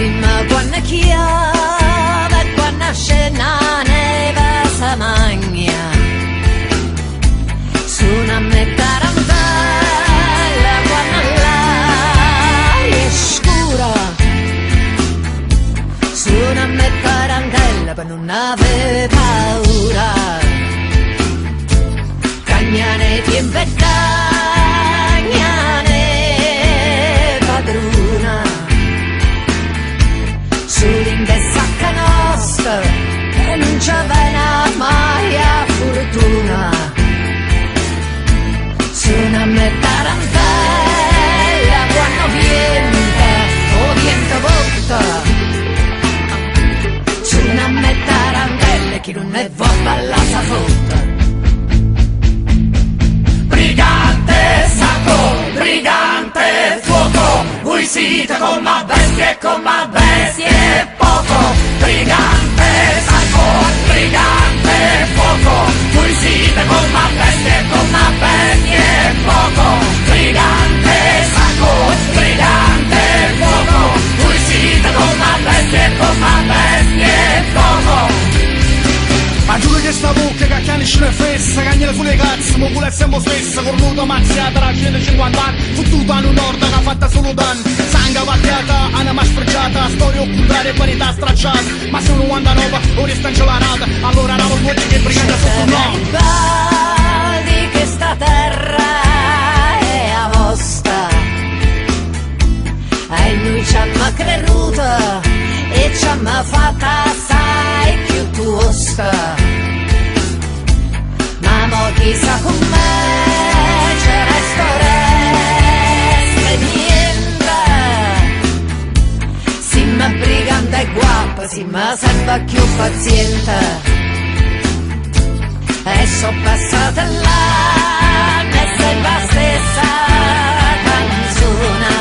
prima quando chiama e quando scena neve sa magna. Suona a me tarantella quando l'aria è scura. Suona a me tarantella per non avere paura. Cagnane ti padrona, sull'inde sacca nostra e non ci avena mai a fortuna. Suona a me tarantella quando viento volta. Suona a me tarantella chi non ne vuole ballare sa fotta. Brigante sacco, brigante fuoco, voi siete come bestie poco. Brigante sacco, brigante fuoco, voi siete come bestie poco. Brigante sacco, brigante fuoco, voi siete come bestie poco. Ma giuro che sta bocca che chiani scena fessa, cagnela sulle cazzo, ma pure siamo stessa, cornuto mazziata da 150 anni, fottuta in un nord che ha fatta solo danni, sangue vacchiata, anima sfregiata, storia occultare e vanità stracciata, ma se uno 99 ora sta incelarata, allora la volta che brigata sotto no. Di che sta terra è a vostra, e noi ci hanno creduto e ci hanno fatta assai più tosta. Ma mo chissà con me c'è resta niente. Si ma brigante e guappa, si ma sempre più paziente. E so passata l'anno e sempre la stessa canzone.